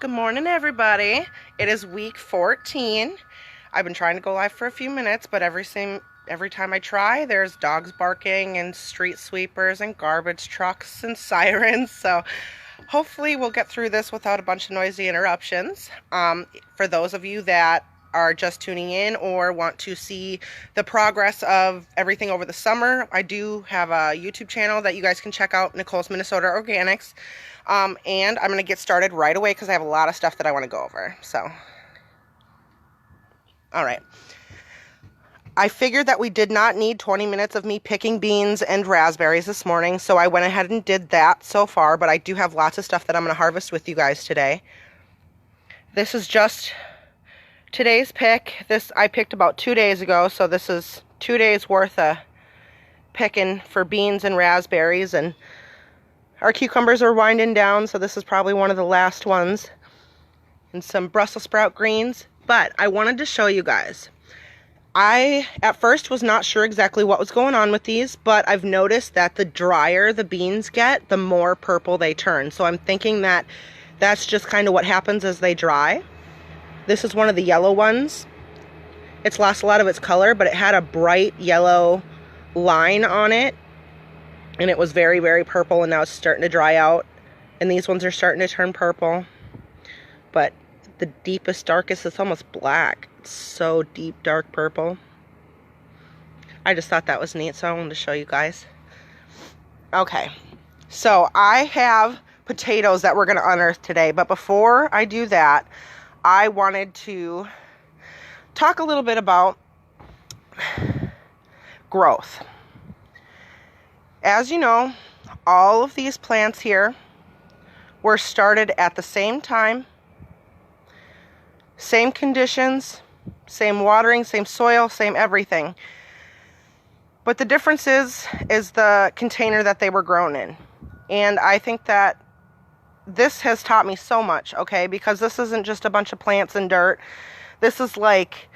Good morning, everybody. It is week 14. I've been trying to go live for a few minutes, but every time I try, there's dogs barking and street sweepers and garbage trucks and sirens. So hopefully we'll get through this without a bunch of noisy interruptions. For those of you that are just tuning in or want to see the progress of everything over the summer, I do have a YouTube channel that you guys can check out, Nicole's Minnesota Organics. And I'm going to get started right away because I have a lot of stuff that I want to go over. So, all right. I figured that we did not need 20 minutes of me picking beans and raspberries this morning, so I went ahead and did that so far, but I do have lots of stuff that I'm going to harvest with you guys today. This is just today's pick. This I picked about 2 days ago, so this is 2 days worth of picking for beans and raspberries, and our cucumbers are winding down, so this is probably one of the last ones. And some Brussels sprout greens. But I wanted to show you guys. I, at first, was not sure exactly what was going on with these, but I've noticed that the drier the beans get, the more purple they turn. So I'm thinking that that's just kind of what happens as they dry. This is one of the yellow ones. It's lost a lot of its color, but it had a bright yellow line on it. And it was very, very purple, and now it's starting to dry out. And these ones are starting to turn purple. But the deepest, darkest, it's almost black. It's so deep, dark purple. I just thought that was neat, so I wanted to show you guys. Okay, so I have potatoes that we're going to unearth today. But before I do that, I wanted to talk a little bit about growth. As you know, all of these plants here were started at the same time, same conditions, same watering, same soil, same everything. But the difference is the container that they were grown in. And I think that this has taught me so much, okay? Because this isn't just a bunch of plants and dirt. This is like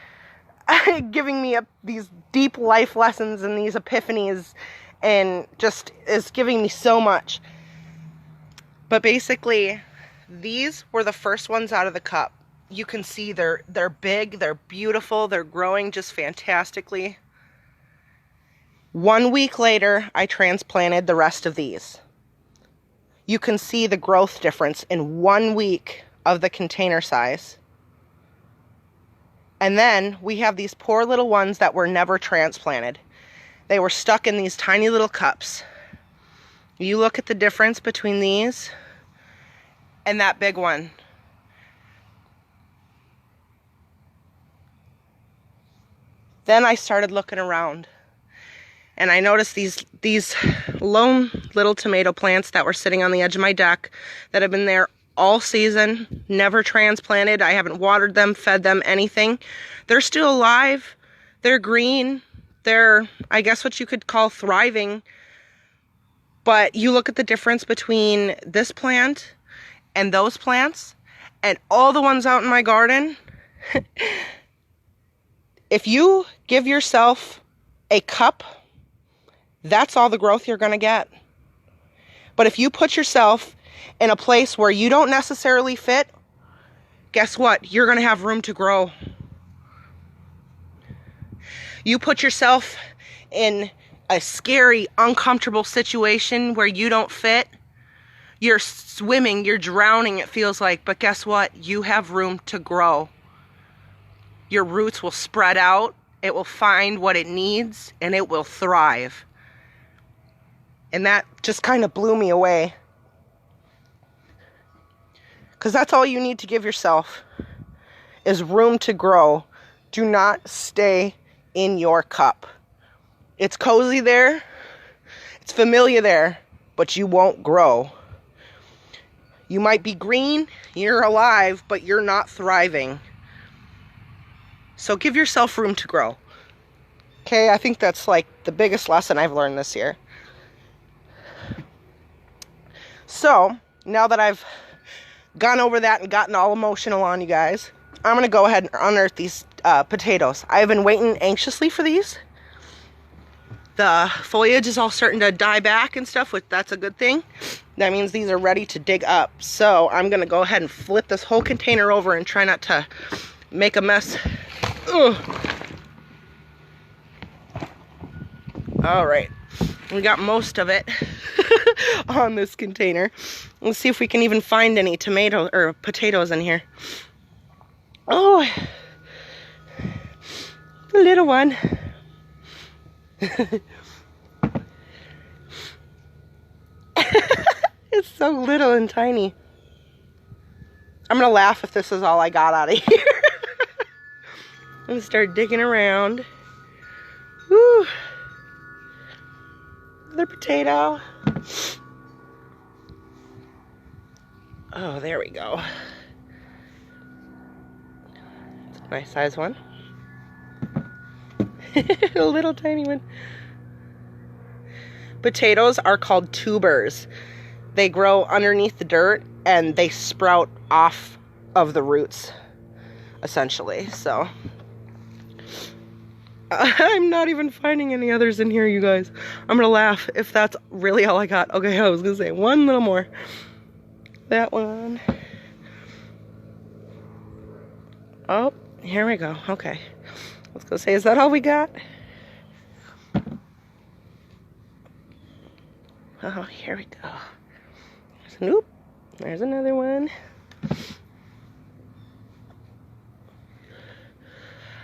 giving me these deep life lessons and these epiphanies, and just is giving me so much. But basically, these were the first ones out of the cup. You can see they're big, they're beautiful, they're growing just fantastically. 1 week later, I transplanted the rest of these. You can see the growth difference in 1 week of the container size. And then we have these poor little ones that were never transplanted. They were stuck in these tiny little cups. You look at the difference between these and that big one. Then I started looking around, and I noticed these lone little tomato plants that were sitting on the edge of my deck that have been there all season, never transplanted. I haven't watered them, fed them, anything. They're still alive. They're green. They're, I guess, what you could call thriving. But you look at the difference between this plant and those plants and all the ones out in my garden. If you give yourself a cup, that's all the growth you're going to get. But if you put yourself in a place where you don't necessarily fit, guess what? You're going to have room to grow. You put yourself in a scary, uncomfortable situation where you don't fit. You're swimming, you're drowning, it feels like. But guess what? You have room to grow. Your roots will spread out. It will find what it needs, and it will thrive. And that just kind of blew me away. Because that's all you need to give yourself is room to grow. Do not stay in your cup. It's cozy there, it's familiar there, but you won't grow. You might be green, you're alive, but you're not thriving. So give yourself room to grow. Okay, I think that's like the biggest lesson I've learned this year. So, now that I've gone over that and gotten all emotional on you guys, I'm going to go ahead and unearth these potatoes. I've been waiting anxiously for these. The foliage is all starting to die back and stuff, which that's a good thing. that means these are ready to dig up. So I'm gonna go ahead and flip this whole container over and try not to make a mess. Ugh. All right, we got most of it on this container. Let's see if we can even find any tomato or potatoes in here. Oh, the little one. It's so little and tiny. I'm gonna laugh if this is all I got out of here. I'm gonna start digging around. Woo. Another potato. Oh, there we go. It's a nice size one. A little tiny one. Potatoes are called tubers. They grow underneath the dirt and they sprout off of the roots, essentially. So I'm not even finding any others in here, you guys. I'm gonna laugh if that's really all I got. Okay, I was gonna say one little more. That one. Oh, here we go. Okay. I was gonna say, is that all we got? Oh, here we go. Nope. There's another one.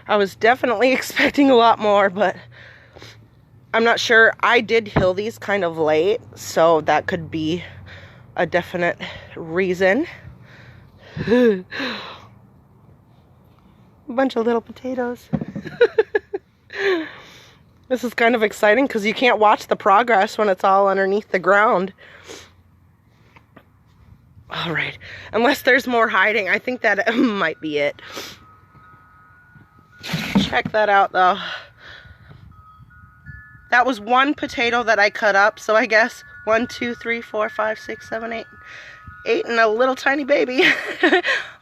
I was definitely expecting a lot more, but I'm not sure. I did hill these kind of late, so that could be a definite reason. A bunch of little potatoes. This is kind of exciting because you can't watch the progress when it's all underneath the ground. All right, unless there's more hiding, I think that might be it. Check that out though. That was one potato that I cut up, so I guess 1, 2, 3, 4, 5, 6, 7, 8. 8 and a little tiny baby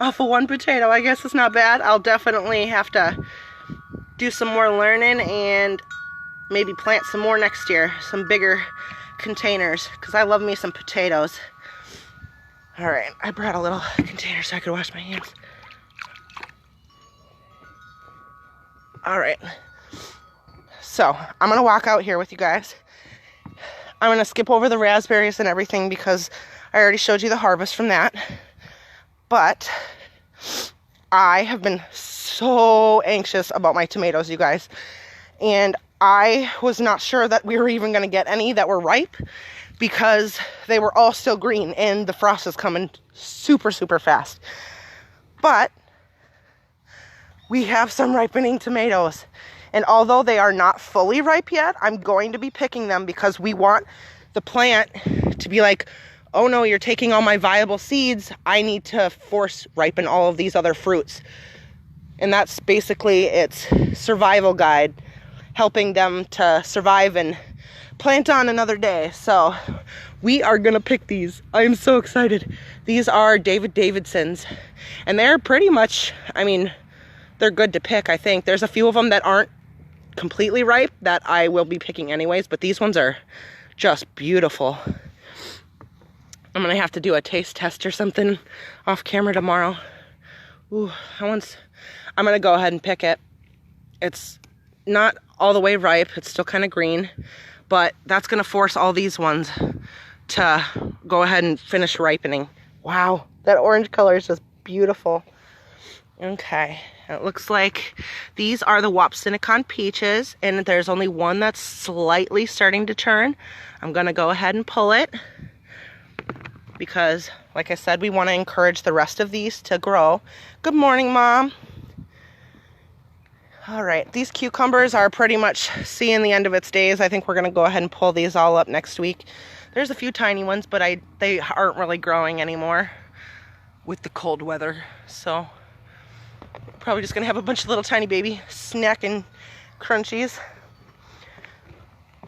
off of one potato. I guess it's not bad. I'll definitely have to do some more learning and maybe plant some more next year, some bigger containers, because I love me some potatoes. All right, I brought a little container so I could wash my hands. All right, so I'm gonna walk out here with you guys. I'm gonna skip over the raspberries and everything because I already showed you the harvest from that. But I have been so anxious about my tomatoes, you guys. And I was not sure that we were even gonna get any that were ripe because they were all still green and the frost is coming super, super fast. But we have some ripening tomatoes. And although they are not fully ripe yet, I'm going to be picking them because we want the plant to be like, oh no, you're taking all my viable seeds. I need to force ripen all of these other fruits. And that's basically its survival guide, helping them to survive and plant on another day. So we are gonna pick these. I am so excited. These are David Davidsons, and they're pretty much, I mean, they're good to pick, I think. There's a few of them that aren't completely ripe that I will be picking anyways, but these ones are just beautiful. I'm gonna have to do a taste test or something off camera tomorrow. Ooh, I'm gonna go ahead and pick it. It's not all the way ripe, it's still kind of green, but that's gonna force all these ones to go ahead and finish ripening. Wow, that orange color is just beautiful. Okay, it looks like these are the Wapsinicon peaches, and there's only one that's slightly starting to turn. I'm gonna go ahead and pull it because, like I said, we want to encourage the rest of these to grow. Good morning, Mom. All right, these cucumbers are pretty much seeing the end of its days. I think we're gonna go ahead and pull these all up next week. There's a few tiny ones, but they aren't really growing anymore with the cold weather. So probably just gonna have a bunch of little tiny baby snacking crunchies.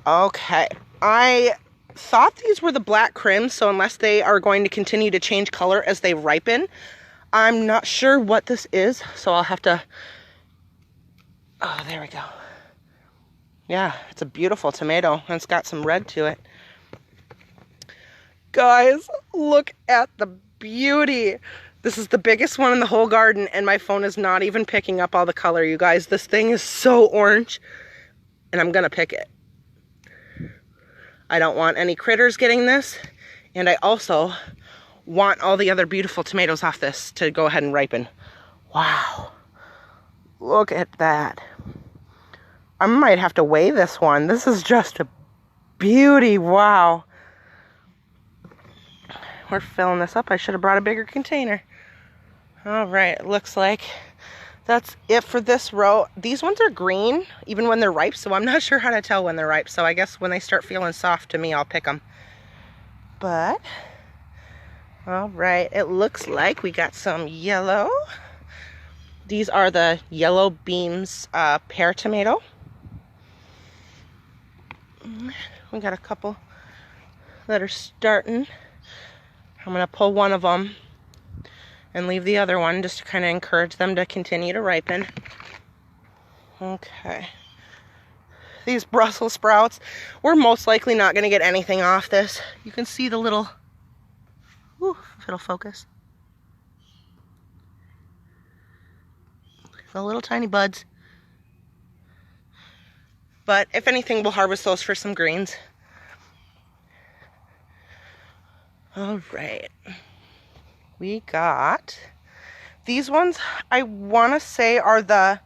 Okay, I thought these were the black crims, so unless they are going to continue to change color as they ripen, I'm not sure what this is, so I'll have to, oh, there we go. Yeah, it's a beautiful tomato, and it's got some red to it. Guys, look at the beauty. This is the biggest one in the whole garden, and my phone is not even picking up all the color, you guys. This thing is so orange, and I'm gonna pick it. I don't want any critters getting this, and I also want all the other beautiful tomatoes off this to go ahead and ripen. Wow. Look at that. I might have to weigh this one. This is just a beauty. Wow. We're filling this up. I should have brought a bigger container. All right, it looks like that's it for this row. These ones are green even when they're ripe, so I'm not sure how to tell when they're ripe. So I guess when they start feeling soft to me, I'll pick them. But, all right, it looks like we got some yellow. These are the Yellow Beams pear tomato. We got a couple that are starting. I'm going to pull one of them and leave the other one just to kind of encourage them to continue to ripen. Okay. These Brussels sprouts, we're most likely not going to get anything off this. You can see the little, if it'll focus. The little tiny buds. But if anything, we'll harvest those for some greens. All right. We got these ones, I want to say are the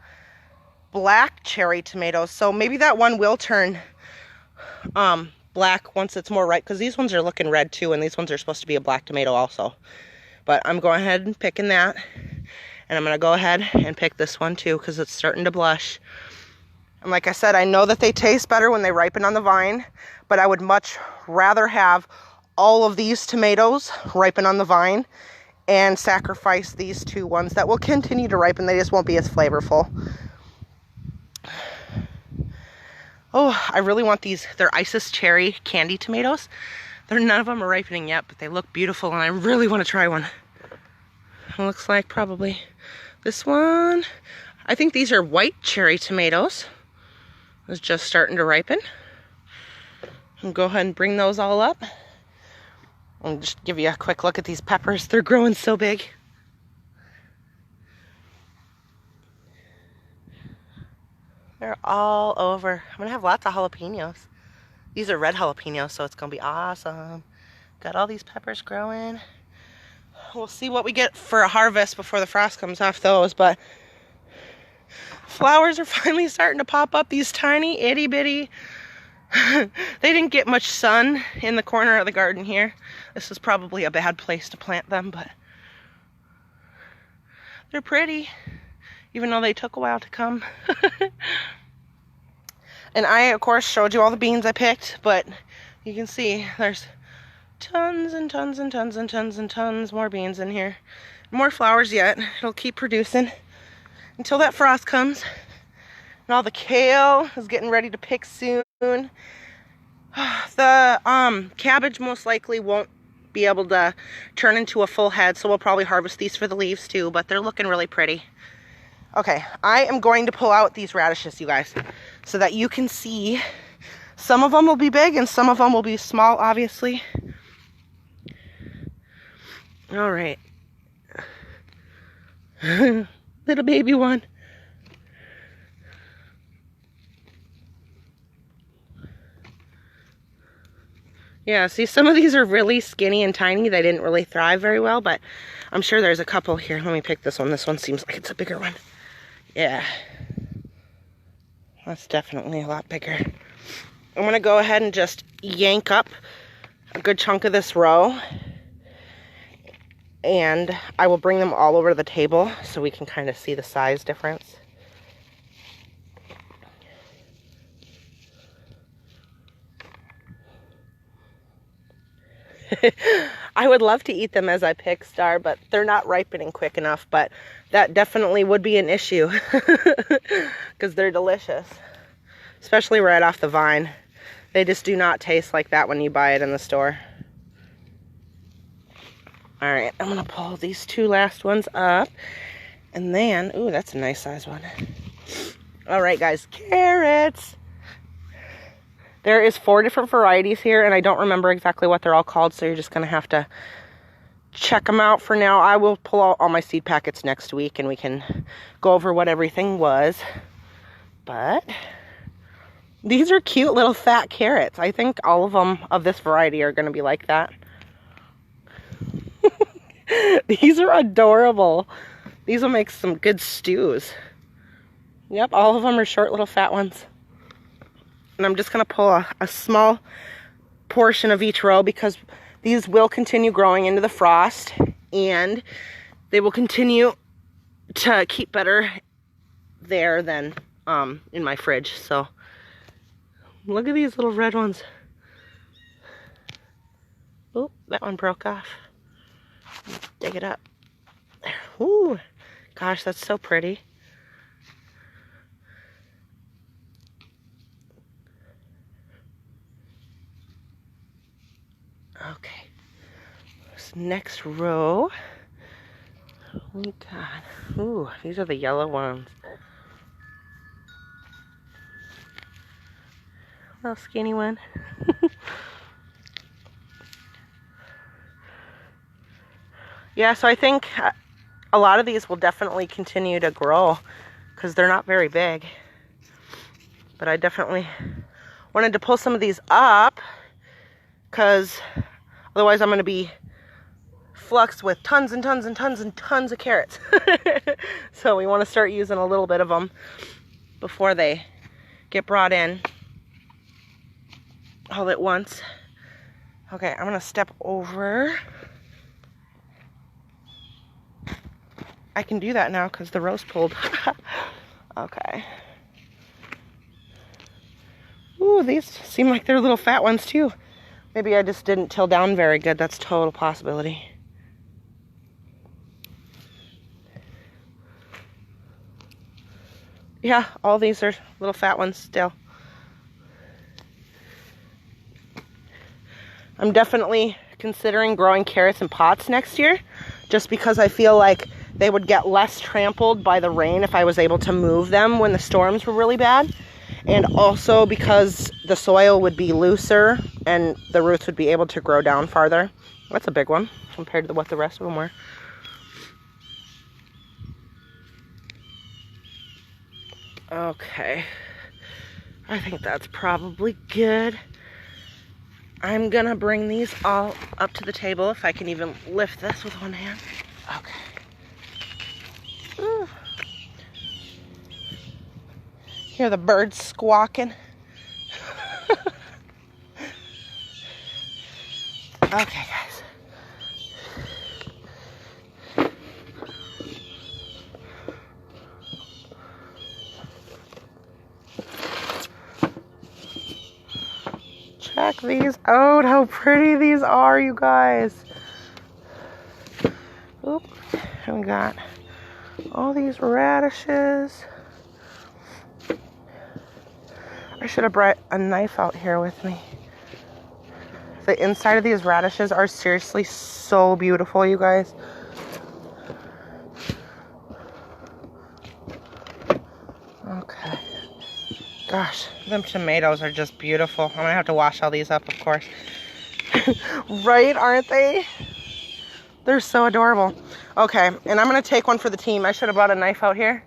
black cherry tomatoes. So maybe that one will turn black once it's more ripe, because these ones are looking red too, and these ones are supposed to be a black tomato also. But I'm going ahead and picking that. And I'm going to go ahead and pick this one too, because it's starting to blush. And like I said, I know that they taste better when they ripen on the vine, but I would much rather have all of these tomatoes ripen on the vine and sacrifice these two ones that will continue to ripen. They just won't be as flavorful. Oh, I really want these. They're Isis cherry candy tomatoes. None of them are ripening yet, but they look beautiful, and I really want to try one. It looks like probably this one. I think these are white cherry tomatoes. It's just starting to ripen. I'll go ahead and bring those all up. I'll just give you a quick look at these peppers. They're growing so big. They're all over. I'm going to have lots of jalapenos. These are red jalapenos, so it's going to be awesome. Got all these peppers growing. We'll see what we get for a harvest before the frost comes off those, but flowers are finally starting to pop up. These tiny itty bitty. They didn't get much sun in the corner of the garden here. This is probably a bad place to plant them, but they're pretty, even though they took a while to come. And I, of course, showed you all the beans I picked, but you can see there's tons and tons and tons and tons and tons more beans in here. More flowers yet. It'll keep producing until that frost comes. And all the kale is getting ready to pick soon. The cabbage most likely won't be able to turn into a full head, so we'll probably harvest these for the leaves too, but they're looking really pretty. Okay, I am going to pull out these radishes, you guys, so that you can see. Some of them will be big and some of them will be small, obviously. All right. Little baby one. Yeah, see, some of these are really skinny and tiny. They didn't really thrive very well, but I'm sure there's a couple here. Let me pick this one. This one seems like it's a bigger one. Yeah. That's definitely a lot bigger. I'm going to go ahead and just yank up a good chunk of this row. And I will bring them all over the table so we can kind of see the size difference. I would love to eat them as I pick, Star, but they're not ripening quick enough. But that definitely would be an issue because they're delicious, especially right off the vine. They just do not taste like that when you buy it in the store. All right, I'm going to pull these two last ones up. And then, ooh, that's a nice size one. All right, guys, carrots. There is 4 different varieties here, and I don't remember exactly what they're all called, so you're just going to have to check them out. For now, I will pull out all my seed packets next week, and we can go over what everything was. But these are cute little fat carrots. I think all of them of this variety are going to be like that. These are adorable. These will make some good stews. Yep, all of them are short little fat ones. And I'm just going to pull a small portion of each row because these will continue growing into the frost and they will continue to keep better there than in my fridge. So look at these little red ones. Oh, that one broke off. Dig it up. There. Ooh, gosh, that's so pretty. Okay, this next row, oh God, ooh, these are the yellow ones. Little skinny one. Yeah, so I think a lot of these will definitely continue to grow because they're not very big. But I definitely wanted to pull some of these up because otherwise I'm going to be fluxed with tons and tons and tons and tons of carrots. So we want to start using a little bit of them before they get brought in all at once. Okay, I'm going to step over. I can do that now because the row's pulled. Okay. Ooh, these seem like they're little fat ones too. Maybe I just didn't till down very good. That's a total possibility. Yeah, all these are little fat ones still. I'm definitely considering growing carrots in pots next year just because I feel like they would get less trampled by the rain if I was able to move them when the storms were really bad. And also because the soil would be looser and the roots would be able to grow down farther. That's a big one compared to what the rest of them were. Okay, I think that's probably good. I'm gonna bring these all up to the table if I can even lift this with one hand. Okay. Ooh. Hear the birds squawking. Okay, guys. Check these out, how pretty these are, you guys. Oop, and we got all these radishes. I should have brought a knife out here with me. The inside of these radishes are seriously so beautiful, you guys. Okay. Gosh, them tomatoes are just beautiful. I'm gonna have to wash all these up, of course. Right, aren't they? They're so adorable. Okay, and I'm gonna take one for the team. I should have brought a knife out here.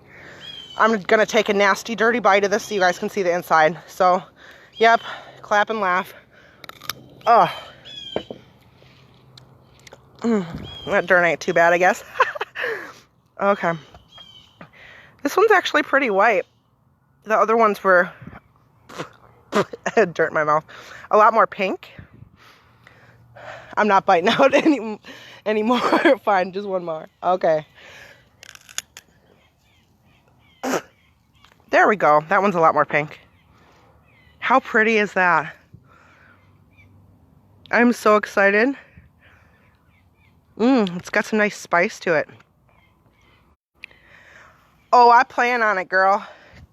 I'm gonna take a nasty, dirty bite of this so you guys can see the inside. So, yep, clap and laugh. Oh. That dirt ain't too bad, I guess. Okay. This one's actually pretty white. The other ones were, I had dirt in my mouth, a lot more pink. I'm not biting out anymore. Fine, just one more. Okay. There we go. That one's a lot more pink. How pretty is that? I'm so excited. It's got some nice spice to it. Oh, I plan on it, girl.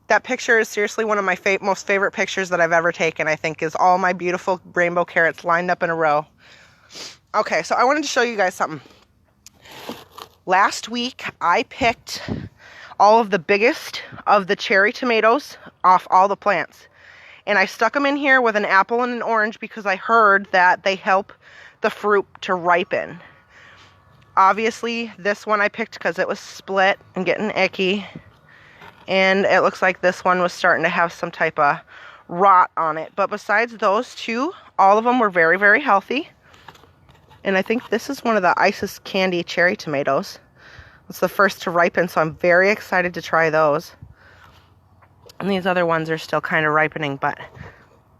That picture is seriously one of my most favorite pictures that I've ever taken, I think, is all my beautiful rainbow carrots lined up in a row. Okay, so I wanted to show you guys something. Last week, I picked all of the biggest of the cherry tomatoes off all the plants. And I stuck them in here with an apple and an orange because I heard that they help the fruit to ripen. Obviously, this one I picked because it was split and getting icky. And it looks like this one was starting to have some type of rot on it. But besides those two, all of them were very, very healthy. And I think this is one of the Isis Candy cherry tomatoes. It's the first to ripen, so I'm very excited to try those. And these other ones are still kind of ripening, but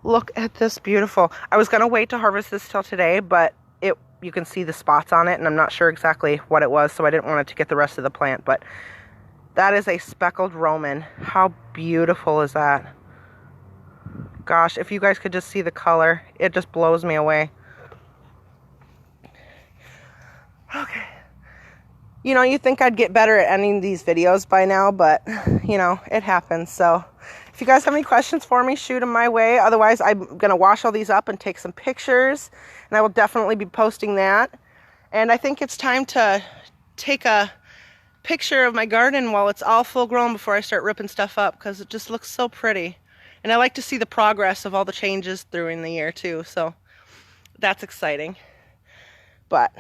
look at this beautiful. I was going to wait to harvest this till today, but you can see the spots on it, and I'm not sure exactly what it was, so I didn't want it to get the rest of the plant. But that is a speckled Roman. How beautiful is that? Gosh, if you guys could just see the color, it just blows me away. Okay. You know, you think I'd get better at ending these videos by now, but, you know, it happens. So if you guys have any questions for me, shoot them my way. Otherwise, I'm going to wash all these up and take some pictures, and I will definitely be posting that. And I think it's time to take a picture of my garden while it's all full grown before I start ripping stuff up, because it just looks so pretty. And I like to see the progress of all the changes during the year, too. So that's exciting. But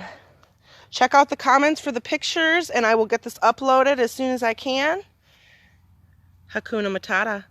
check out the comments for the pictures, and I will get this uploaded as soon as I can. Hakuna Matata.